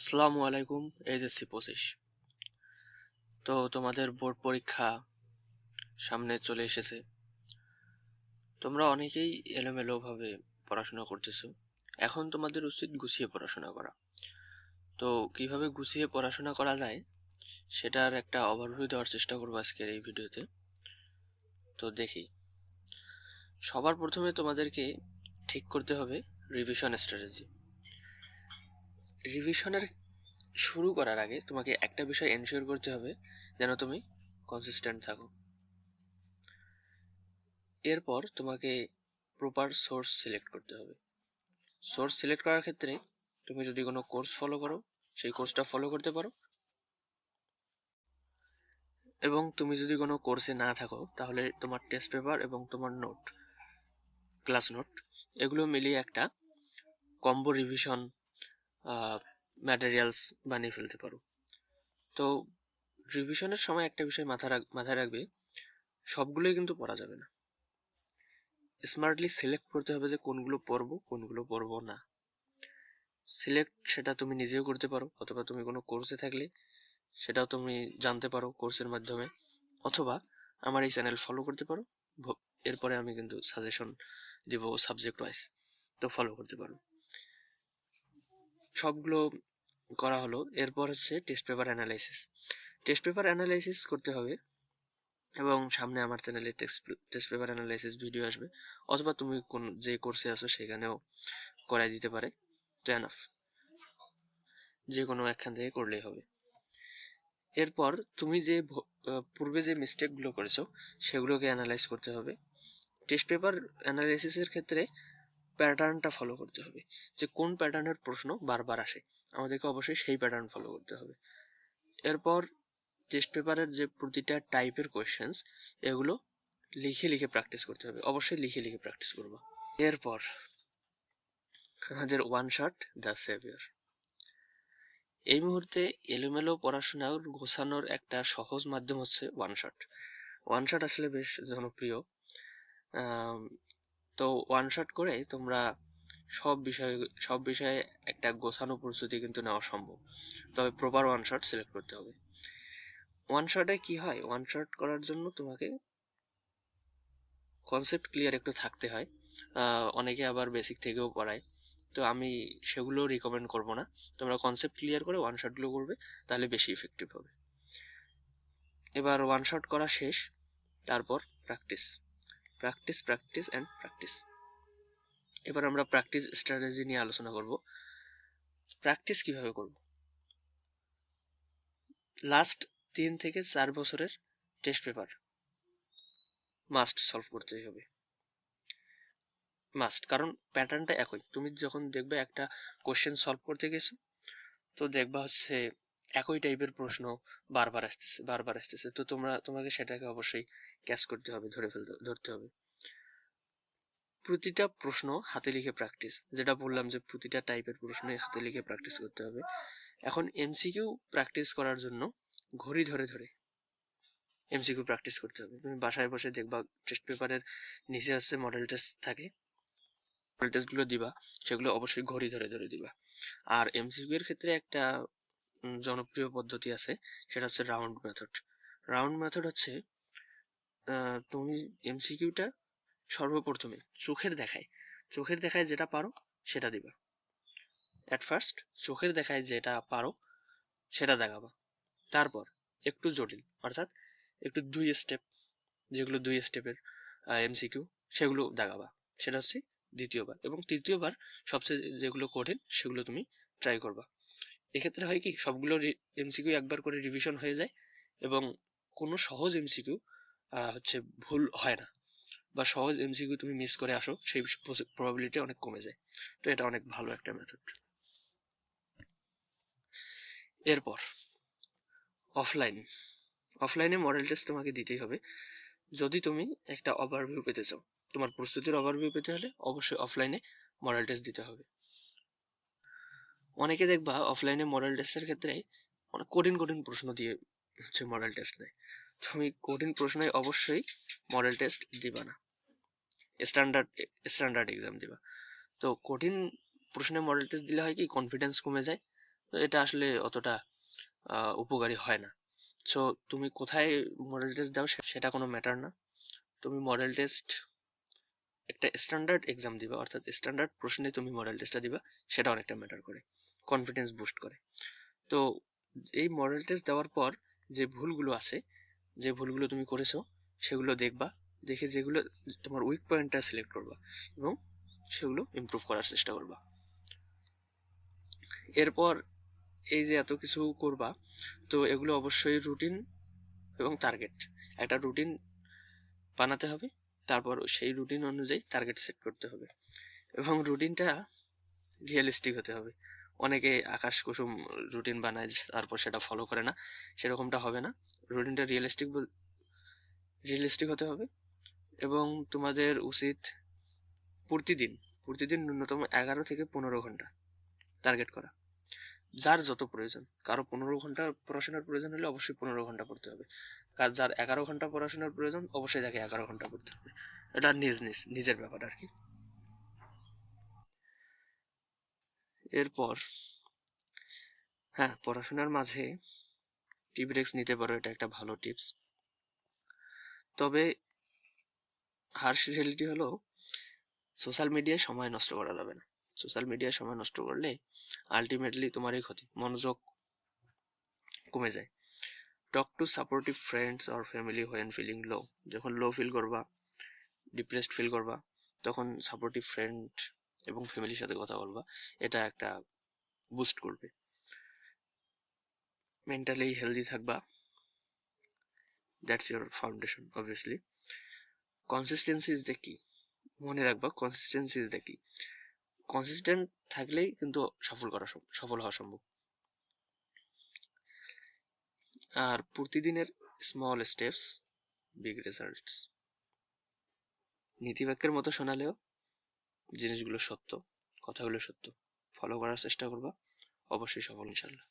আসসালামু আলাইকুম। এইচএসসি 25। তো তোমাদের বোর্ড পরীক্ষা সামনে চলে এসেছে। তোমরা অনেকেই এলোমেলোভাবে পড়াশোনা করতেছো। এখন তোমাদের উচিত গুছিয়ে পড়াশোনা করা। তো কিভাবে গুছিয়ে পড়াশোনা করা যায় সেটার একটা ওভারভিউ দেওয়ার চেষ্টা করবো আজকের এই ভিডিওতে। তো দেখি, সবার প্রথমে তোমাদেরকে ঠিক করতে হবে রিভিশন স্ট্র্যাটেজি। রিভিশনের শুরু করার আগে তোমাকে একটা বিষয় এনশিওর করতে হবে যেন তুমি কনসিস্টেন্ট থাকো। এরপর তোমাকে প্রপার সোর্স সিলেক্ট করতে হবে। সোর্স সিলেক্ট করার ক্ষেত্রে তুমি যদি কোনো কোর্স ফলো করো সেই কোর্সটা ফলো করতে পারো, এবং তুমি যদি কোনো কোর্সে না থাকো তাহলে তোমার টেস্ট পেপার এবং তোমার নোট, ক্লাস নোট, এগুলো মিলিয়ে একটা কম্বো রিভিশন ম্যাটেরিয়ালস বানিয়ে ফেলতে পারো। তো রিভিশনের সময় একটা বিষয় মাথায় রাখবে, সবগুলোই কিন্তু পড়া যাবে না। স্মার্টলি সিলেক্ট করতে হবে যে কোনগুলো পড়বো কোনগুলো পড়বো না। সিলেক্ট সেটা তুমি নিজেও করতে পারো, অথবা তুমি কোনো কোর্সে থাকলে সেটাও তুমি জানতে পারো কোর্সের মাধ্যমে, অথবা আমার এই চ্যানেল ফলো করতে পারো। এরপরে আমি কিন্তু সাজেশন দিব সাবজেক্ট ওয়াইজ, তো ফলো করতে পারো। সবগুলো করা হলো। এরপর হচ্ছে test paper analysis. Test paper analysis করতে হবে, এবং সামনে আমার চ্যানেলে টেস্ট পেপার অ্যানালাইসিস ভিডিও আসবে, অথবা তুমি কোন যে কোর্সে আছো সেখানেও করাই দিতে পারে। তো এনাফ, যে কোনো একখান থেকে করলেই হবে। এরপর তুমি যে পূর্বে যে মিস্টেকগুলো করেছো সেগুলোকে অ্যানালাইজ করতে হবে। টেস্ট পেপার অ্যানালাইসিসের ক্ষেত্রে প্যাটার্নটা ফলো করতে হবে, যে কোন প্যাটার্নের প্রশ্ন বারবার আসে আমাদেরকে অবশ্যই সেই প্যাটার্ন ফলো করতে হবে। এরপর টেস্ট পেপারের যে প্রতিটা টাইপের কোয়েশ্চেন্স এগুলো লিখে লিখে প্র্যাকটিস করতে হবে, অবশ্যই লিখে লিখে প্র্যাকটিস করবা। এরপর আমাদের ওয়ান শট দ্য সেভিয়ার। এই মুহূর্তে এলোমেলো পড়াশোনা গোছানোর একটা সহজ মাধ্যম হচ্ছে ওয়ান শট। ওয়ান শট আসলে বেশ জনপ্রিয়। তো ওয়ান শট করে তোমরা সব বিষয়ে একটা গোছানো প্রস্তুতি কিন্তু নেওয়া সম্ভব, তবে প্রপার ওয়ান শট সিলেক্ট করতে হবে। ওয়ান শটে কি হয়, ওয়ান শট করার জন্য তোমাকে কনসেপ্ট ক্লিয়ার একটু থাকতে হয়। অনেকে আবার বেসিক থেকেও পড়ায়, তো আমি সেগুলো রিকমেন্ড করব না। তোমরা কনসেপ্ট ক্লিয়ার করে ওয়ান শটগুলো করবে, তাহলে বেশি ইফেক্টিভ হবে। এবার ওয়ান শট করা শেষ, তারপর practice practice practice and practice. এবার আমরা প্র্যাকটিস স্ট্র্যাটেজি নিয়ে আলোচনা করব। প্র্যাকটিস কিভাবে করব? লাস্ট 3 থেকে 4 বছরের টেস্ট পেপার মাস্ট সলভ করতেই হবে, মাস্ট। কারণ প্যাটার্নটা একই। তুমি যখন দেখবে একটা কোশ্চেন সলভ করতে গেছো, তো দেখবা হচ্ছে একই টাইপের প্রশ্ন বারবার আসতেছে, তো তোমাকে সেটাকে অবশ্যই ক্যাচ করতে হবে, ধরতে হবে। প্রতিটা প্রশ্ন হাতে লিখে প্র্যাকটিস, যেটা বললাম যে প্রতিটা টাইপের প্রশ্নই হাতে লিখে প্র্যাকটিস করতে হবে। এখন এমসিকিউ প্র্যাকটিস করার জন্য ঘড়ি ধরে ধরে এমসিকিউ প্র্যাকটিস করতে হবে। তুমি বাসায় বসে দেখবা টেস্ট পেপারের নিচে হচ্ছে মডেল টেস্ট থাকে, মডেল টেস্ট গুলো দিবা, সেগুলো অবশ্যই ঘড়ি ধরে ধরে দিবা। আর এমসিকিউ এর ক্ষেত্রে একটা জনপ্রিয় পদ্ধতি আছে, সেটা হচ্ছে রাউন্ড মেথড। রাউন্ড মেথড হচ্ছে তুমি এমসিকিউটা সর্বপ্রথমে চোখের দেখায় যেটা পারো সেটা দিবা। অ্যাট ফার্স্ট চোখের দেখায় যেটা পারো সেটা দেখাবা, তারপর একটু জটিল, অর্থাৎ একটু 2 স্টেপ, যেগুলো 2 স্টেপের এমসিকিউ সেগুলো দেখাবা, সেটা হচ্ছে দ্বিতীয়বার। এবং তৃতীয়বার সবচেয়ে যেগুলো কঠিন সেগুলো তুমি ট্রাই করবা। এক্ষেত্রে হয় কি, সবগুলো এমসিকিউ একবার করে রিভিশন হয়ে যায়, এবং কোনো সহজ এমসিকিউ হচ্ছে ভুল হয় না, বা সহজ এমসিকিউ তুমি মিস করে আসো সেই প্রবাবিলিটি অনেক কমে যায়। তো এটা অনেক ভালো একটা মেথড। এরপর অফলাইনে মডেল টেস্ট তোমাকে দিতেই হবে। যদি তুমি একটা ওভারভিউ পেতে চাও, তোমার প্রস্তুতির ওভারভিউ পেতে হলে অবশ্যই অফলাইনে মডেল টেস্ট দিতে হবে। অনেকে দেখবা অফলাইনে মডেল টেস্টের ক্ষেত্রে অনেক কঠিন কঠিন প্রশ্ন দিয়ে হচ্ছে মডেল টেস্ট নেয়। তুমি কঠিন প্রশ্নে অবশ্যই মডেল টেস্ট দিবা না, স্ট্যান্ডার্ড এক্সাম দিবা। তো কঠিন প্রশ্নে মডেল টেস্ট দিলে হয় কি, কনফিডেন্স কমে যায়, তো এটা আসলে অতটা উপকারী হয় না। সো তুমি কোথায় মডেল টেস্ট দাও সেটা কোনো ম্যাটার না। তুমি মডেল টেস্ট একটা স্ট্যান্ডার্ড এক্সাম দিবা, অর্থাৎ স্ট্যান্ডার্ড প্রশ্নে তুমি মডেল টেস্টটা দিবা, সেটা অনেকটা ম্যাটার করে, কনফিডেন্স বুস্ট করে। তো এই মডেল টেস্ট দেওয়ার পর যে ভুলগুলো আছে, যে ভুলগুলো তুমি করেছো সেগুলো দেখবা, দেখে যেগুলো তোমার উইক পয়েন্টটা সিলেক্ট করবা এবং সেগুলো ইমপ্রুভ করার চেষ্টা করবা। এরপর এই যে এত কিছু করবা, তো এগুলো অবশ্যই রুটিন এবং টার্গেট, একটা রুটিন বানাতে হবে, তারপর সেই রুটিন অনুযায়ী টার্গেট সেট করতে হবে এবং রুটিনটা রিয়েলিস্টিক হতে হবে। অনেকে আকাশ কুসুম রুটিন বানায় তারপর সেটা ফলো করে না, সেরকমটা হবে না। রুটিনটা রিয়েলিস্টিক হতে হবে এবং তোমাদের উচিত প্রতিদিন প্রতিদিন ন্যূনতম 11 থেকে 15 ঘন্টা টার্গেট করা, যার যত প্রয়োজন। কারো 15 ঘন্টা পড়াশোনার প্রয়োজন হলে অবশ্যই 15 ঘন্টা পড়তে হবে, আর যার 11 ঘন্টা পড়াশোনার প্রয়োজন অবশ্যই তাকে 11 ঘন্টা পড়তে হবে। এটা নিজের ব্যাপার আর কি। এরপর হ্যাঁ, পড়াশোনার মাঝে টি ব্রেক্স নিতে পারো, এটা একটা ভালো টিপস। তবে হার্শ রিয়েলিটি হলো সোশ্যাল মিডিয়ায় সময় নষ্ট করা যাবে না। সোশ্যাল মিডিয়ায় সময় নষ্ট করলে আলটিমেটলি তোমারই ক্ষতি, মনোযোগ কমে যায়। Talk to supportive friends or family when feeling low. যখন লো ফিল করবা, ডিপ্রেসড ফিল করবা, তখন সাপোর্টিভ ফ্রেন্ড এবং ফ্যামিলির সাথে কথা বলবা, এটা একটা বুস্ট করবে। মেন্টালি হেলদি থাকবা, that's your foundation obviously. Consistency is the কি, মনে রাখবা কনসিস্টেন্সি ইজ দ্য কি। কনসিস্টেন্ট থাকলেই কিন্তু সফল হওয়া সম্ভব। আর প্রতিদিনের স্মল স্টেপস, বিগ রেজাল্টস। নীতিবাক্যের মতো শোনালেও জিনিসগুলো সত্য, কথাগুলো সত্য। ফলো করার চেষ্টা করবা, অবশ্যই সফল ইনশাল্লাহ।